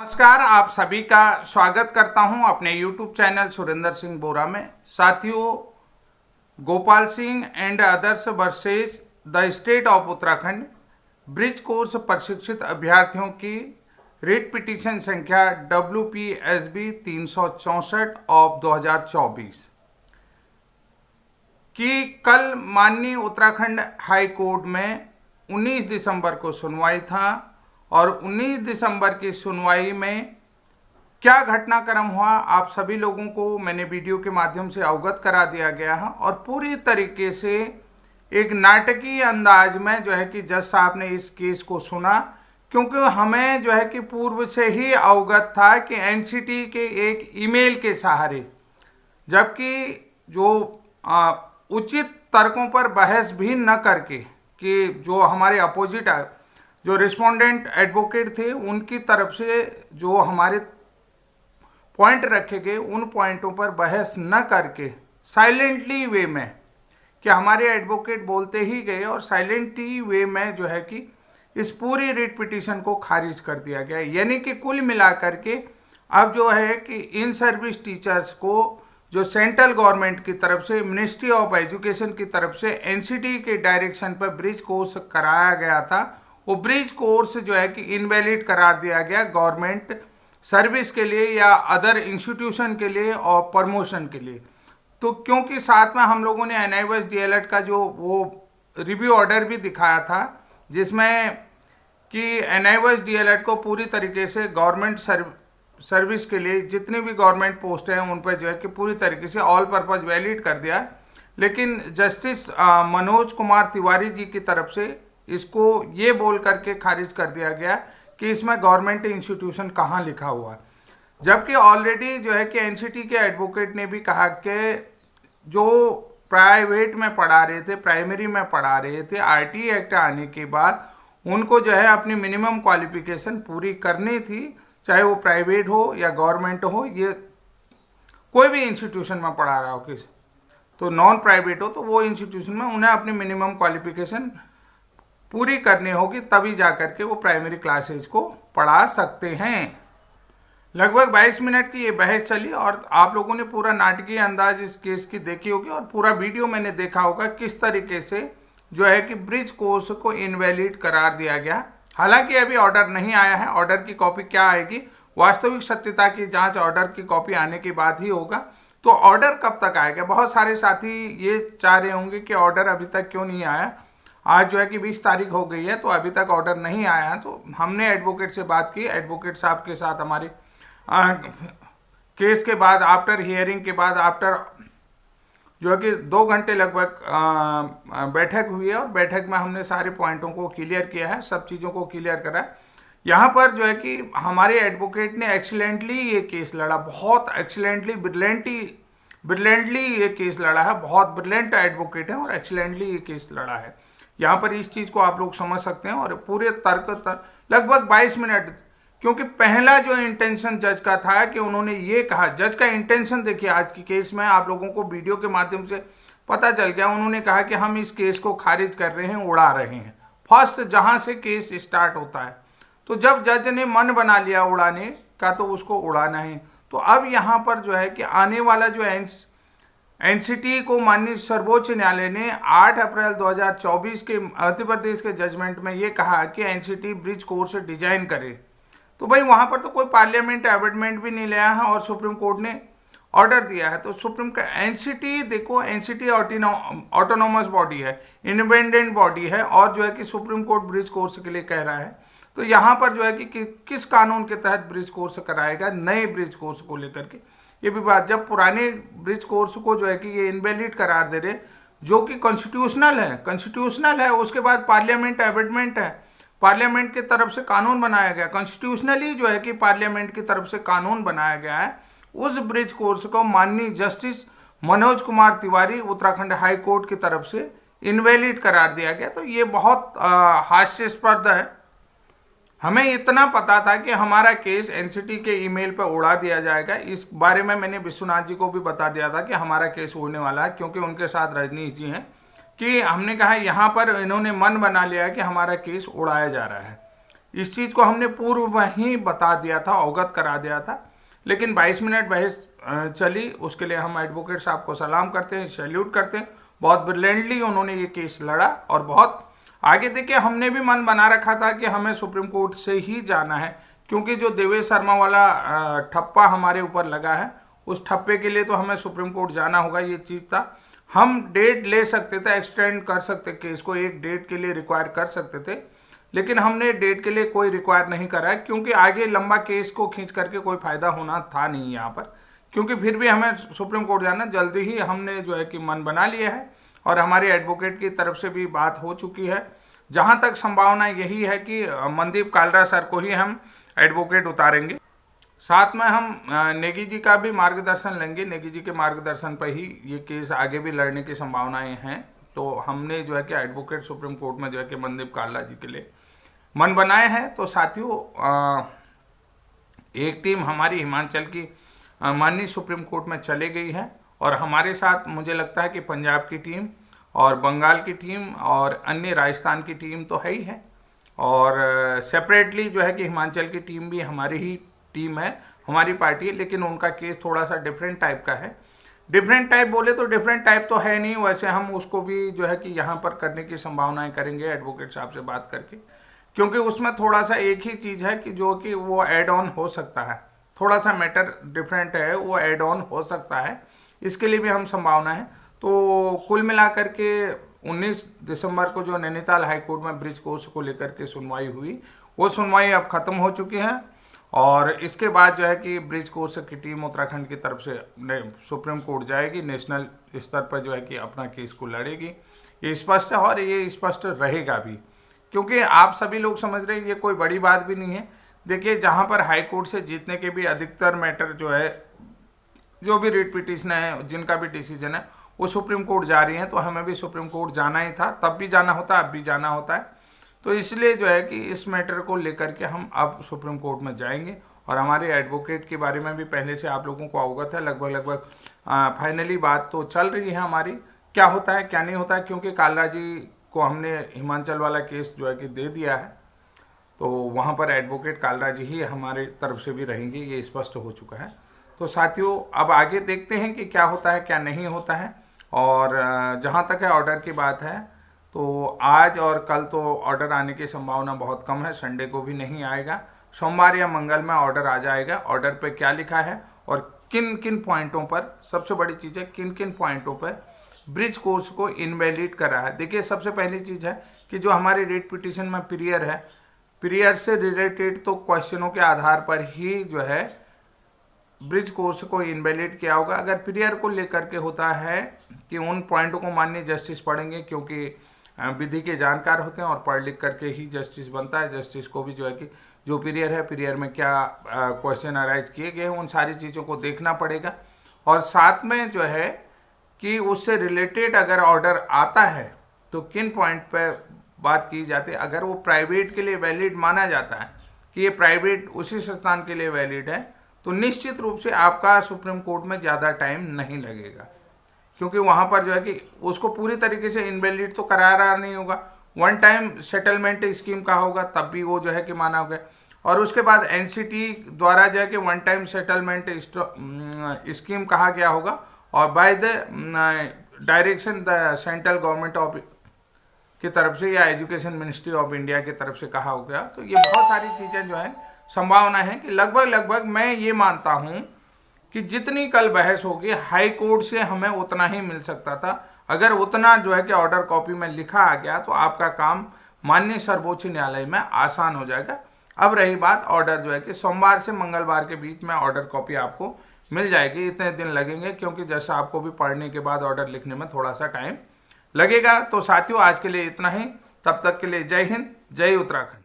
नमस्कार, आप सभी का स्वागत करता हूं अपने YouTube चैनल सुरेंद्र सिंह बोरा में। साथियों, Gopal Singh and others versus the state of Uttarakhand bridge course प्रशिक्षित अभ्यर्थियों की रिट पिटीशन संख्या WPSB 364 ऑफ 2024 की कल माननीय उत्तराखंड हाई कोर्ट में 19 दिसंबर को सुनवाई था और 19 दिसंबर की सुनवाई में क्या घटनाक्रम हुआ आप सभी लोगों को मैंने वीडियो के माध्यम से अवगत करा दिया गया है और पूरी तरीके से एक नाटकीय अंदाज में जो है कि जज साहब ने इस केस को सुना, क्योंकि हमें जो है कि पूर्व से ही अवगत था कि एनसीटी के एक ईमेल के सहारे, जबकि जो उचित तर्कों पर बहस भी न करके कि जो हमारे अपोजिट जो रिस्पोंडेंट एडवोकेट थे उनकी तरफ से जो हमारे पॉइंट रखे गए उन पॉइंटों पर बहस न करके साइलेंटली वे में कि हमारे एडवोकेट बोलते ही गए और साइलेंटली वे में जो है कि इस पूरी रिट पिटीशन को खारिज कर दिया गया। यानी कि कुल मिलाकर के अब जो है कि इन सर्विस टीचर्स को जो सेंट्रल गवर्नमेंट की तरफ से मिनिस्ट्री ऑफ एजुकेशन की तरफ से एनसीटी के डायरेक्शन पर ब्रिज कोर्स कराया गया था, वो ब्रिज कोर्स जो है कि इनवैलिड करार दिया गया गवर्नमेंट सर्विस के लिए या अदर इंस्टीट्यूशन के लिए और प्रमोशन के लिए। तो क्योंकि साथ में हम लोगों ने NIOS DLED का जो वो रिव्यू ऑर्डर भी दिखाया था, जिसमें कि NIOS DLED को पूरी तरीके से गवर्नमेंट सर्विस के लिए जितनी भी गवर्नमेंट पोस्ट हैं उन पर जो है कि पूरी तरीके से ऑल पर्पज वैलिड कर दिया। लेकिन जस्टिस मनोज कुमार तिवारी जी की तरफ से इसको ये बोल करके खारिज कर दिया गया कि इसमें गवर्नमेंट इंस्टीट्यूशन कहाँ लिखा हुआ है, जबकि ऑलरेडी जो है कि एनसीटी के एडवोकेट ने भी कहा कि जो प्राइवेट में पढ़ा रहे थे, प्राइमरी में पढ़ा रहे थे, RT एक्ट आने के बाद उनको जो है अपनी मिनिमम क्वालिफिकेशन पूरी करनी थी, चाहे वो प्राइवेट हो या गवर्नमेंट हो, ये कोई भी इंस्टीट्यूशन में पढ़ा रहा हो किस तो नॉन प्राइवेट हो तो वो इंस्टीट्यूशन में उन्हें अपनी मिनिमम क्वालिफिकेशन पूरी करनी होगी, तभी जाकर के वो प्राइमरी क्लासेज को पढ़ा सकते हैं। लगभग 22 मिनट की ये बहस चली और आप लोगों ने पूरा नाटकीय अंदाज इस केस की देखी होगी और पूरा वीडियो मैंने देखा होगा किस तरीके से जो है कि ब्रिज कोर्स को इनवैलिड करार दिया गया। हालांकि अभी ऑर्डर नहीं आया है, ऑर्डर की कॉपी क्या आएगी, वास्तविक सत्यता की जांच ऑर्डर की कॉपी आने के बाद ही होगा। तो ऑर्डर कब तक आएगा, बहुत सारे साथी ये चाह रहे होंगे कि ऑर्डर अभी तक क्यों नहीं आया। आज जो है कि 20 तारीख हो गई है तो अभी तक ऑर्डर नहीं आया है। तो हमने एडवोकेट से बात की, एडवोकेट साहब के साथ हमारे केस के बाद आफ्टर हियरिंग के बाद आफ्टर जो है कि 2 घंटे लगभग बैठक हुई है और बैठक में हमने सारे पॉइंटों को क्लियर किया है, सब चीज़ों को क्लियर करा है। यहाँ पर जो है कि हमारे एडवोकेट ने एक्सीलेंटली ये केस लड़ा, बहुत एक्सीलेंटली ब्रिलियंटली ये केस लड़ा है, बहुत ब्रिलियंट एडवोकेट है और एक्सीलेंटली ये केस लड़ा है। यहाँ पर इस चीज़ को आप लोग समझ सकते हैं और पूरे तर्क लगभग 22 मिनट, क्योंकि पहला जो इंटेंशन जज का था कि उन्होंने ये कहा, जज का इंटेंशन देखिए आज की केस में आप लोगों को वीडियो के माध्यम से पता चल गया। उन्होंने कहा कि हम इस केस को खारिज कर रहे हैं, उड़ा रहे हैं, फर्स्ट जहां से केस स्टार्ट होता है। तो जब जज ने मन बना लिया उड़ाने का तो उसको उड़ाना है। तो अब यहाँ पर जो है कि आने वाला जो एनसीटी को माननीय सर्वोच्च न्यायालय ने 8 अप्रैल 2024 के मध्य प्रदेश के जजमेंट में ये कहा कि एनसीटी ब्रिज कोर्स डिजाइन करे। तो भाई वहाँ पर तो कोई पार्लियामेंट अमेंडमेंट भी नहीं लाया है और सुप्रीम कोर्ट ने ऑर्डर दिया है। तो सुप्रीम का एनसीटी देखो, एनसीटी ऑटोनोमस बॉडी है, इंडिपेंडेंट बॉडी है और जो है कि सुप्रीम कोर्ट ब्रिज कोर्स के लिए कह रहा है। तो यहाँ पर जो है कि किस कानून के तहत ब्रिज कोर्स कराएगा, नए ब्रिज कोर्स को लेकर के ये भी बात, जब पुराने ब्रिज कोर्स को जो है कि ये इनवैलिड करार दे रहे जो कि कॉन्स्टिट्यूशनल है, उसके बाद पार्लियामेंट अमेंडमेंट है, पार्लियामेंट की तरफ से कानून बनाया गया, कॉन्स्टिट्यूशनली जो है कि पार्लियामेंट की तरफ से कानून बनाया गया है, उस ब्रिज कोर्स को माननीय justice Manoj Kumar Tiwari Uttarakhand high court की तरफ से इनवैलिड करार दिया गया। तो ये बहुत हास्यास्पद है। हमें इतना पता था कि हमारा केस एनसीटी के ईमेल पर उड़ा दिया जाएगा, इस बारे में मैंने विश्वनाथ जी को भी बता दिया था कि हमारा केस उड़ने वाला है, क्योंकि उनके साथ रजनीश जी हैं कि हमने कहा यहाँ पर इन्होंने मन बना लिया है कि हमारा केस उड़ाया जा रहा है। इस चीज़ को हमने पूर्व में ही बता दिया था, अवगत करा दिया था, लेकिन 22 मिनट बहस चली। उसके लिए हम एडवोकेट साहब को सलाम करते हैं, सैल्यूट करते हैं। बहुत ब्रिलियंटली उन्होंने ये केस लड़ा और बहुत आगे। देखिए, हमने भी मन बना रखा था कि हमें सुप्रीम कोर्ट से ही जाना है, क्योंकि जो देवेश शर्मा वाला ठप्पा हमारे ऊपर लगा है, उस ठप्पे के लिए तो हमें सुप्रीम कोर्ट जाना होगा, ये चीज़ था। हम डेट ले सकते थे, एक्सटेंड कर सकते केस को, एक डेट के लिए रिक्वायर कर सकते थे, लेकिन हमने डेट के लिए कोई रिक्वायर नहीं करा है, क्योंकि आगे लंबा केस को खींच करके कोई फायदा होना था नहीं यहाँ पर। क्योंकि फिर भी हमें सुप्रीम कोर्ट जाना, जल्दी ही हमने जो है कि मन बना लिया है और हमारे एडवोकेट की तरफ से भी बात हो चुकी है। जहाँ तक संभावना यही है कि मनदीप कालरा सर को ही हम एडवोकेट उतारेंगे। साथ में हम नेगी जी का भी मार्गदर्शन लेंगे। नेगी जी के मार्गदर्शन पर ही ये केस आगे भी लड़ने की संभावनाएं हैं। तो हमने जो है कि एडवोकेट सुप्रीम कोर्ट में जो है कि मनदीप कालरा जी के लिए मन बनाए हैं। तो साथियों, एक टीम हमारी हिमाचल की माननीय सुप्रीम कोर्ट में चले गई है और हमारे साथ मुझे लगता है कि पंजाब की टीम और बंगाल की टीम और अन्य राजस्थान की टीम तो है ही है, और सेपरेटली जो है कि हिमाचल की टीम भी हमारी ही टीम है, हमारी पार्टी है, लेकिन उनका केस थोड़ा सा डिफरेंट टाइप का है। डिफरेंट टाइप बोले तो डिफरेंट टाइप तो है नहीं, वैसे हम उसको भी जो है कि यहाँ पर करने की संभावनाएं करेंगे एडवोकेट साहब से बात करके, क्योंकि उसमें थोड़ा सा एक ही चीज़ है कि जो कि वो ऐड ऑन हो सकता है, थोड़ा सा मैटर डिफरेंट है, वो ऐड ऑन हो सकता है, इसके लिए भी हम संभावना है। तो कुल मिलाकर के 19 दिसंबर को जो नैनीताल हाई कोर्ट में ब्रिज कोर्स को लेकर के सुनवाई हुई, वो सुनवाई अब खत्म हो चुकी है और इसके बाद जो है कि ब्रिज कोर्स की टीम उत्तराखंड की तरफ से सुप्रीम कोर्ट जाएगी, नेशनल स्तर पर जो है कि अपना केस को लड़ेगी। ये स्पष्ट है और ये स्पष्ट रहेगा भी, क्योंकि आप सभी लोग समझ रहे हैं ये कोई बड़ी बात भी नहीं है। देखिए, जहाँ पर हाई कोर्ट से जीतने के भी अधिकतर मैटर जो है, जो भी रिट पिटीशन है, जिनका भी डिसीजन है, वो सुप्रीम कोर्ट जा रही हैं, तो हमें भी सुप्रीम कोर्ट जाना ही था, तब भी जाना होता है, अब भी जाना होता है। तो इसलिए जो है कि इस मैटर को लेकर के हम अब सुप्रीम कोर्ट में जाएंगे और हमारे एडवोकेट के बारे में भी पहले से आप लोगों को अवगत है, लगभग फाइनली बात तो चल रही है हमारी, क्या होता है क्या नहीं होता है, क्योंकि कालरा जी को हमने हिमाचल वाला केस जो है कि दे दिया है, तो वहाँ पर एडवोकेट कालरा जी ही हमारे तरफ से भी रहेंगे, ये स्पष्ट हो चुका है। तो साथियों, अब आगे देखते हैं कि क्या होता है क्या नहीं होता है। और जहाँ तक है ऑर्डर की बात है, तो आज और कल तो ऑर्डर आने की संभावना बहुत कम है, संडे को भी नहीं आएगा, सोमवार या मंगल में ऑर्डर आ जाएगा। ऑर्डर पे क्या लिखा है और किन किन पॉइंटों पर, सबसे बड़ी चीज़ है किन किन पॉइंटों पर ब्रिज कोर्स को इनवैलिड कर रहा है। देखिए, सबसे पहली चीज़ है कि जो हमारी रेट पिटीशन में पीरियर है, पीरियर से रिलेटेड तो क्वेश्चनों के आधार पर ही जो है ब्रिज कोर्स को इनवैलिड किया होगा। अगर पीरियर को लेकर के होता है कि उन पॉइंटों को माननीय जस्टिस पढ़ेंगे, क्योंकि विधि के जानकार होते हैं और पढ़ लिख करके ही जस्टिस बनता है। जस्टिस को भी जो है कि जो पीरियर है, पीरियर में क्या क्वेश्चन अराइज किए गए हैं, उन सारी चीज़ों को देखना पड़ेगा। और साथ में जो है कि उससे रिलेटेड अगर ऑर्डर आता है तो किन पॉइंट पर बात की जाती है। अगर वो प्राइवेट के लिए वैलिड माना जाता है कि ये प्राइवेट उसी संस्थान के लिए वैलिड है, तो निश्चित रूप से आपका सुप्रीम कोर्ट में ज़्यादा टाइम नहीं लगेगा, क्योंकि वहाँ पर जो है कि उसको पूरी तरीके से इनवैलिड तो करारा नहीं होगा। वन टाइम सेटलमेंट स्कीम कहा होगा, तब भी वो जो है कि माना होगा। और उसके बाद एनसीटी द्वारा जो है कि वन टाइम सेटलमेंट स्कीम कहा गया होगा और by the direction the central government of की तरफ से या एजुकेशन मिनिस्ट्री ऑफ इंडिया की तरफ से कहा हो गया। तो ये बहुत सारी चीज़ें जो है संभावना है कि लगभग मैं ये मानता हूँ कि जितनी कल बहस होगी हाई कोर्ट से हमें उतना ही मिल सकता था। अगर उतना जो है कि ऑर्डर कॉपी में लिखा आ गया तो आपका काम माननीय सर्वोच्च न्यायालय में आसान हो जाएगा। अब रही बात ऑर्डर जो है कि सोमवार से मंगलवार के बीच में ऑर्डर कॉपी आपको मिल जाएगी। इतने दिन लगेंगे क्योंकि जैसा आपको भी पढ़ने के बाद ऑर्डर लिखने में थोड़ा सा टाइम लगेगा। तो साथियों, आज के लिए इतना ही। तब तक के लिए जय हिंद, जय उत्तराखंड।